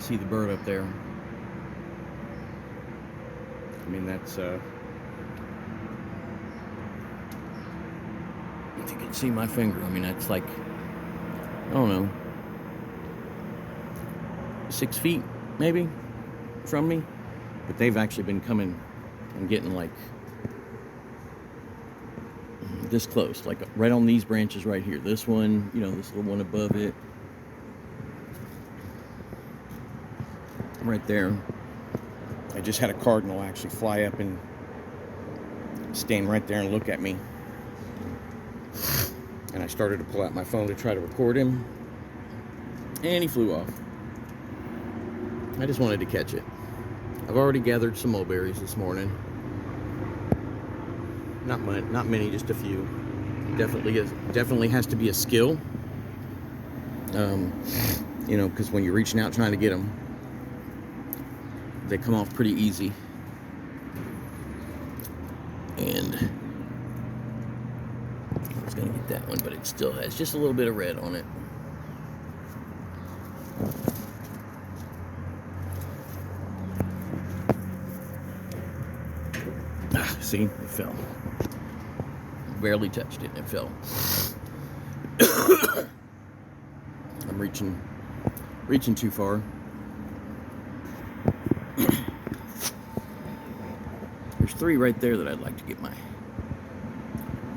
See the bird up there. I mean, that's if you can see my finger, I mean, that's like, I don't know, 6 feet maybe from me. But they've actually been coming and getting like this close, like right on these branches right here. This one, you know, this little one above it, right there. I just had a cardinal actually fly up and stand right there and look at me. And I started to pull out my phone to try to record him, and he flew off. I just wanted to catch it. I've already gathered some mulberries this morning. Not many, just a few. Definitely has to be a skill. You know, because when you're reaching out trying to get them, they come off pretty easy. And I was gonna get that one, but it still has just a little bit of red on it. See, it fell. Barely touched it and it fell. I'm reaching too far. There's 3 right there that I'd like to get my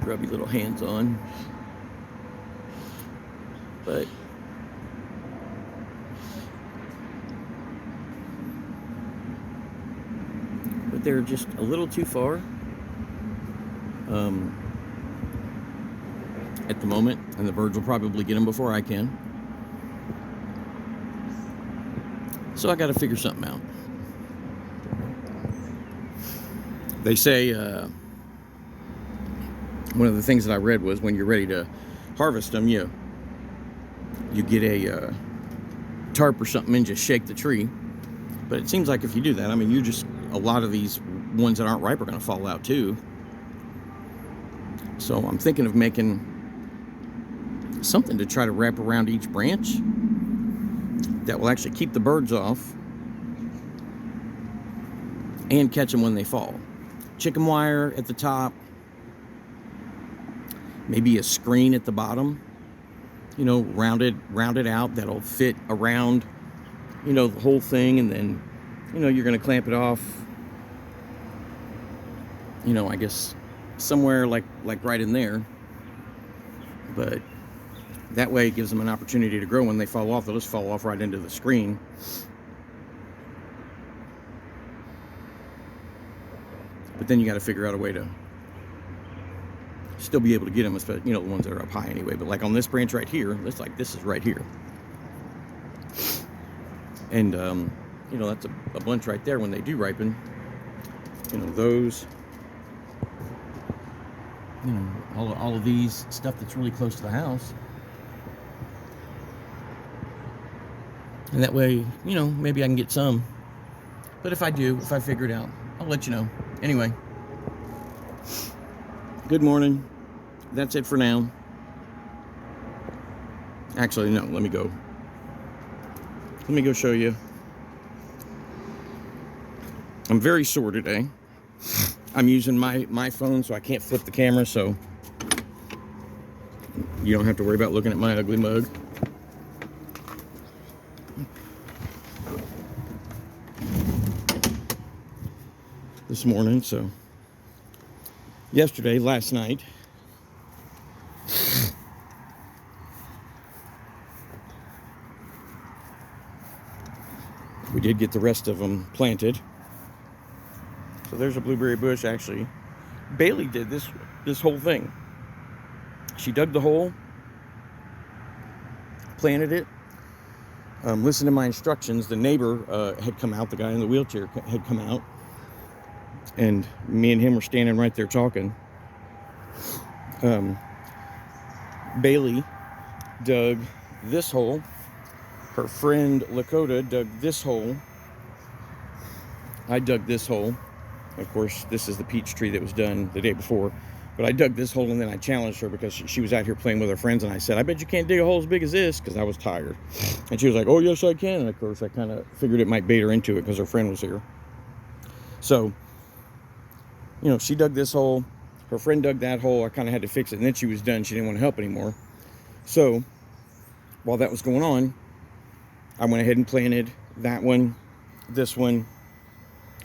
grubby little hands on. But they're just a little too far at the moment, and the birds will probably get them before I can. So I got to figure something out. They say one of the things that I read was when you're ready to harvest them, you get a tarp or something and just shake the tree. But it seems like if you do that, I mean, a lot of these ones that aren't ripe are going to fall out too. So I'm thinking of making something to try to wrap around each branch that will actually keep the birds off and catch them when they fall. Chicken wire at the top, maybe a screen at the bottom, you know, rounded out, that'll fit around, you know, the whole thing, and then, you know, you're going to clamp it off, you know, I guess somewhere like right in there. But that way it gives them an opportunity to grow. When they fall off, they'll just fall off right into the screen. But then you got to figure out a way to still be able to get them, especially, you know, the ones that are up high anyway. But like on this branch right here, this is right here. And, you know, that's a bunch right there when they do ripen. You know, those, you know, all of these stuff that's really close to the house. And that way, you know, maybe I can get some. But if I figure it out, I'll let you know. Anyway, good morning. That's it for now. Actually, no, let me go show you. I'm very sore today. I'm using my phone, so I can't flip the camera, so you don't have to worry about looking at my ugly mug. This morning, so last night, we did get the rest of them planted. So there's a blueberry bush. Actually, Bailey did this whole thing. She dug the hole, planted it, listened to my instructions. The neighbor had come out, the guy in the wheelchair had come out, and me and him were standing right there talking. Bailey dug this hole. Her friend Lakota dug this hole. I dug this hole. Of course, this is the peach tree that was done the day before. But I dug this hole, and then I challenged her because she was out here playing with her friends, and I said, I bet you can't dig a hole as big as this, because I was tired. And she was like, oh, yes, I can. And of course, I kind of figured it might bait her into it because her friend was here. So, you know, she dug this hole. Her friend dug that hole. I kind of had to fix it, and then she was done. She didn't want to help anymore. So, while that was going on, I went ahead and planted that one, this one,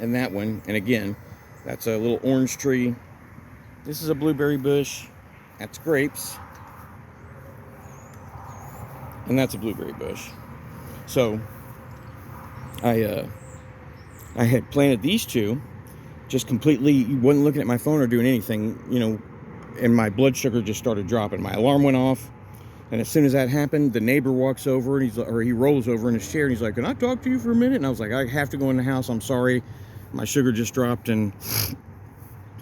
and that one. And again, that's a little orange tree. This is a blueberry bush. That's grapes. And that's a blueberry bush. So I had planted these two, just completely, wasn't looking at my phone or doing anything, you know, and my blood sugar just started dropping. My alarm went off, and as soon as that happened, the neighbor walks over, and he rolls over in his chair, and he's like, can I talk to you for a minute? And I was like, I have to go in the house. I'm sorry. My sugar just dropped, and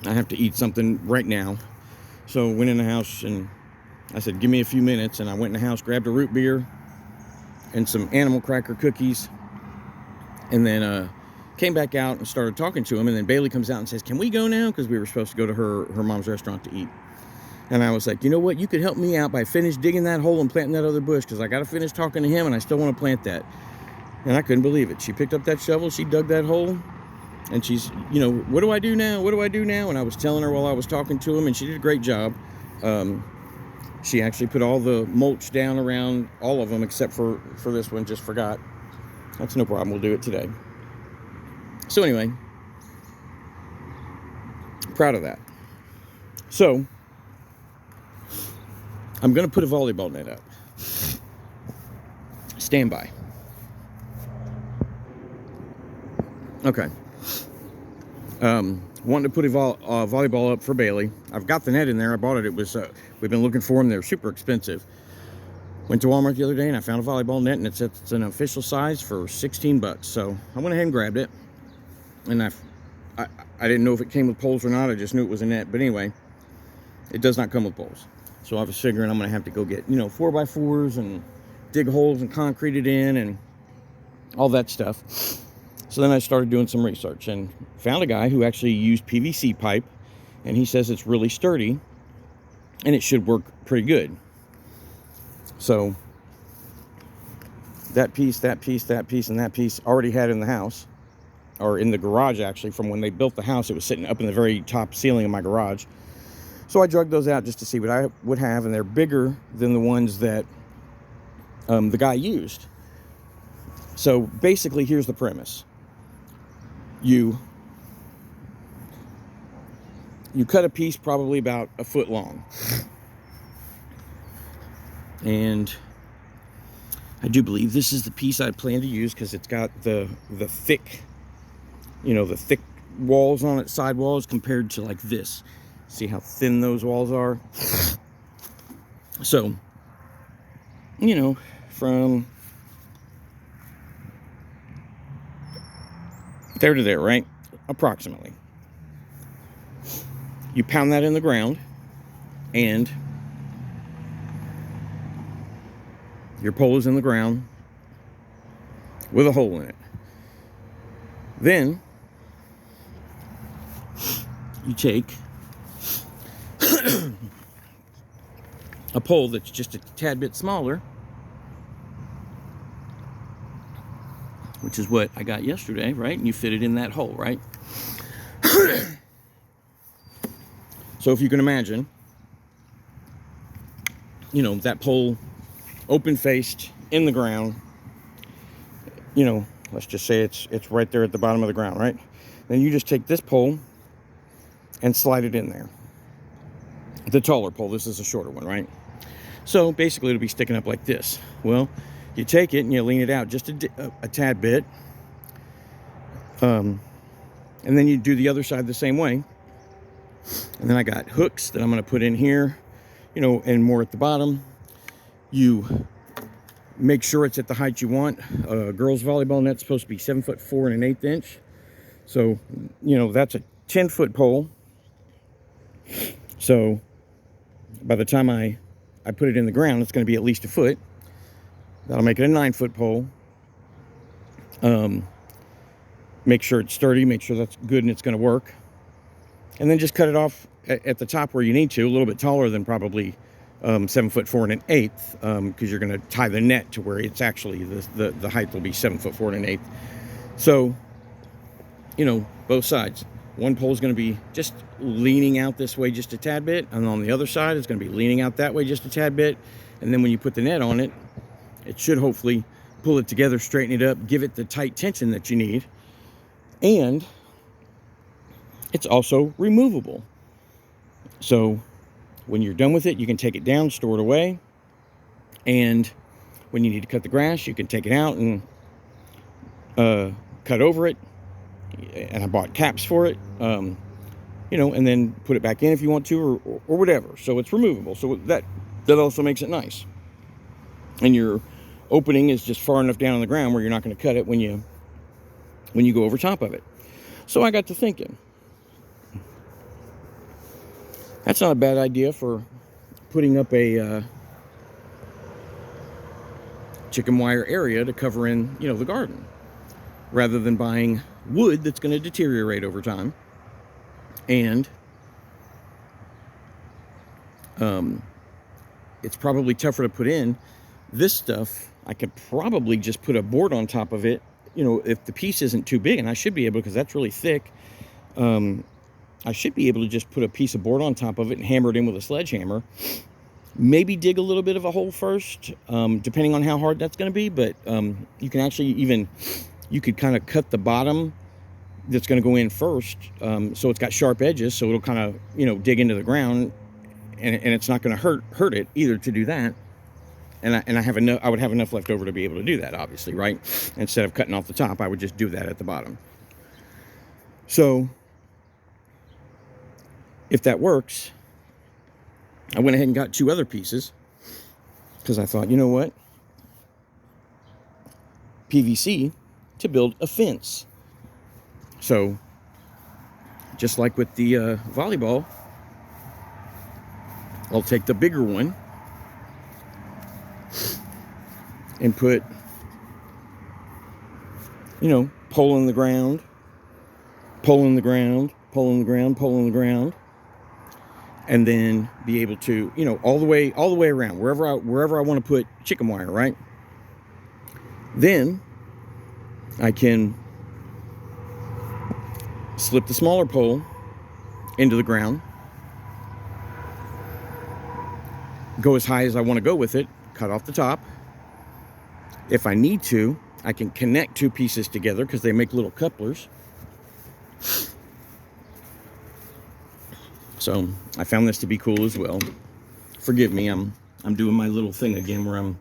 I have to eat something right now. So went in the house, and I said, give me a few minutes. And I went in the house, grabbed a root beer and some animal cracker cookies, and then came back out and started talking to him. And then Bailey comes out and says, can we go now? Because we were supposed to go to her mom's restaurant to eat. And I was like, you know what? You could help me out by finish digging that hole and planting that other bush, because I got to finish talking to him, and I still want to plant that. And I couldn't believe it. She picked up that shovel. She dug that hole. And she's, you know, what do I do now? What do I do now? And I was telling her while I was talking to him, and she did a great job. She actually put all the mulch down around all of them except for this one. Just forgot. That's no problem. We'll do it today. So anyway, proud of that. So I'm going to put a volleyball net up. Stand by. Okay. Wanting to put a volleyball up for Bailey. I've got the net in there. I bought it. It was we've been looking for them. They're super expensive. Went to Walmart the other day and I found a volleyball net, and it's an official size for $16. So I went ahead and grabbed it, and I didn't know if it came with poles or not. I just knew it was a net. But anyway, it does not come with poles. So I was figuring I'm gonna have to go get, you know, 4x4s and dig holes and concrete it in and all that stuff. So then I started doing some research and found a guy who actually used PVC pipe, and he says it's really sturdy and it should work pretty good. So that piece, and that piece already had in the house, or in the garage actually, from when they built the house. It was sitting up in the very top ceiling of my garage. So I drug those out just to see what I would have, and they're bigger than the ones that the guy used. So basically, here's the premise. You cut a piece probably about a foot long. And I do believe this is the piece I plan to use, because it's got the thick, you know, the thick walls on it, side walls, compared to like this. See how thin those walls are? So, you know, from there to there, right? Approximately. You pound that in the ground, and your pole is in the ground with a hole in it. Then you take a pole that's just a tad bit smaller, which is what I got yesterday, right? And you fit it in that hole, right? So if you can imagine, you know, that pole open-faced in the ground, you know, let's just say it's right there at the bottom of the ground, right? Then you just take this pole and slide it in there. The taller pole, this is a shorter one, right? So basically it'll be sticking up like this. Well, you take it and you lean it out just a tad bit. And then you do the other side the same way. And then I got hooks that I'm going to put in here, you know, and more at the bottom. You make sure it's at the height you want. Girls volleyball net's supposed to be 7'4" and 1/8 inch. So, you know, that's a 10-foot pole. So by the time I put it in the ground, it's going to be at least a foot. That'll make it a 9-foot pole. Make sure it's sturdy, make sure that's good and it's going to work. and then just cut it off at the top where you need to, a little bit taller than probably 7'4" 1/8", because you're going to tie the net to where it's actually the height will be 7'4" 1/8". So, both sides. One pole is going to be just leaning out this way just a tad bit, and on the other side it's going to be leaning out that way just a tad bit. And then when you put the net on it, it should hopefully pull it together, straighten it up, give it the tight tension that you need. And it's also removable. So when you're done with it, you can take it down, store it away. And when you need to cut the grass, you can take it out and cut over it. And I bought caps for it, and then put it back in if you want to, or whatever. So it's removable. So that also makes it nice. And your opening is just far enough down on the ground where you're not going to cut it when you go over top of it. So I got to thinking, that's not a bad idea for putting up a chicken wire area to cover in, the garden, rather than buying wood that's going to deteriorate over time. And it's probably tougher to put in. This stuff, I could probably just put a board on top of it, if the piece isn't too big, and I should be able, because that's really thick. I should be able to just put a piece of board on top of it and hammer it in with a sledgehammer. Maybe dig a little bit of a hole first, depending on how hard that's going to be. But you can actually you could kind of cut the bottom that's going to go in first, so it's got sharp edges, so it'll kind of dig into the ground, and it's not going to hurt it either to do that. And I would have enough left over to be able to do that, obviously, right? Instead of cutting off the top, I would just do that at the bottom. So if that works, I went ahead and got 2 other pieces, because I thought, you know what? PVC to build a fence. So just like with the volleyball, I'll take the bigger one and put, pole in the ground, pole in the ground, pole in the ground, pole in the ground, and then be able to, all the way around, wherever I want to put chicken wire, right? Then I can slip the smaller pole into the ground, go as high as I want to go with it, cut off the top. If I need to, I can connect 2 pieces together because they make little couplers. So I found this to be cool as well. Forgive me, I'm doing my little thing again where I'm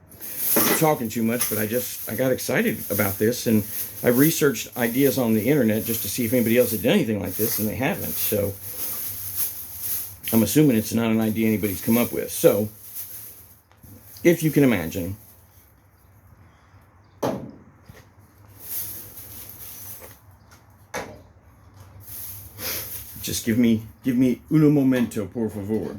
talking too much, but I got excited about this, and I researched ideas on the internet just to see if anybody else had done anything like this, and they haven't. So I'm assuming it's not an idea anybody's come up with. So if you can imagine, just give me uno momento, por favor.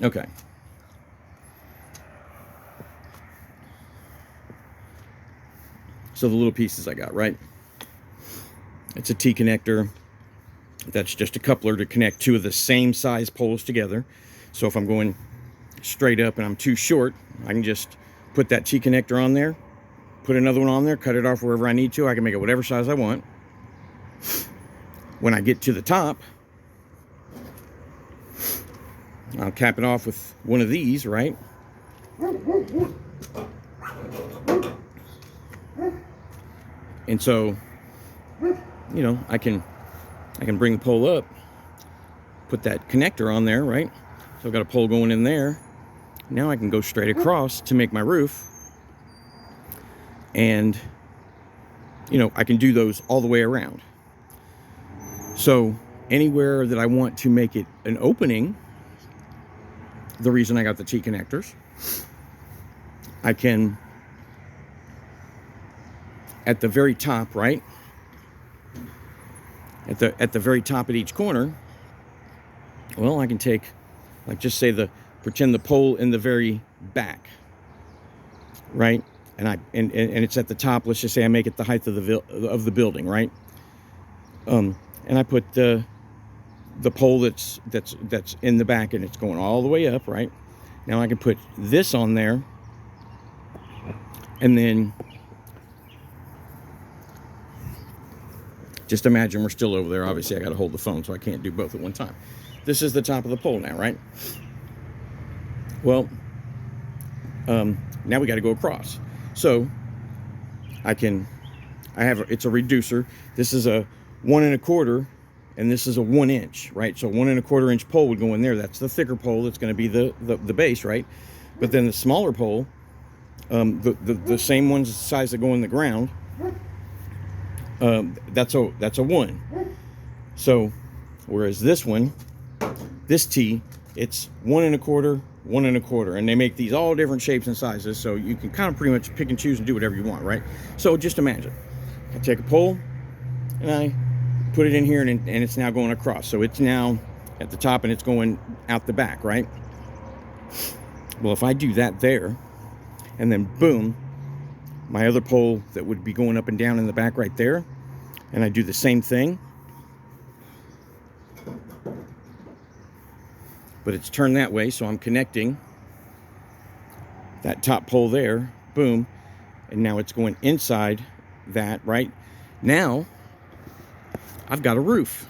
Okay. So the little pieces I got, right? It's a T connector. That's just a coupler to connect 2 of the same size poles together. So if I'm going straight up and I'm too short, I can just put that T connector on there, put another one on there, cut it off wherever I need to. I can make it whatever size I want. When I get to the top, I'll cap it off with one of these, right? And so, I can bring the pole up, put that connector on there, right? So I've got a pole going in there. Now I can go straight across to make my roof. And, I can do those all the way around. So anywhere that I want to make it an opening, the reason I got the T connectors, I can, at the very top, right? at the very top at each corner, well, I can take, like, just say pretend the pole in the very back, right? And it's at the top. Let's just say I make it the height of the building, right? And I put the pole that's in the back, and it's going all the way up, right? Now I can put this on there, and then just imagine we're still over there. Obviously, I got to hold the phone, so I can't do both at one time. This is the top of the pole now, right? Well, now we got to go across. So it's a reducer. This is a 1 1/4, and this is a 1 inch, right? So 1 1/4 inch pole would go in there. That's the thicker pole. That's going to be the base, right? But then the smaller pole, the same ones the size that go in the ground, that's a 1. So whereas this one, this T, it's 1 1/4, 1 1/4, and they make these all different shapes and sizes, so you can kind of pretty much pick and choose and do whatever you want, right? So just imagine, I take a pole and I put it in here, and it's now going across. So it's now at the top and it's going out the back, right? Well, if I do that there, and then boom, my other pole that would be going up and down in the back right there, and I do the same thing, but it's turned that way, so I'm connecting that top pole there, boom, and now it's going inside that, right? Now I've got a roof.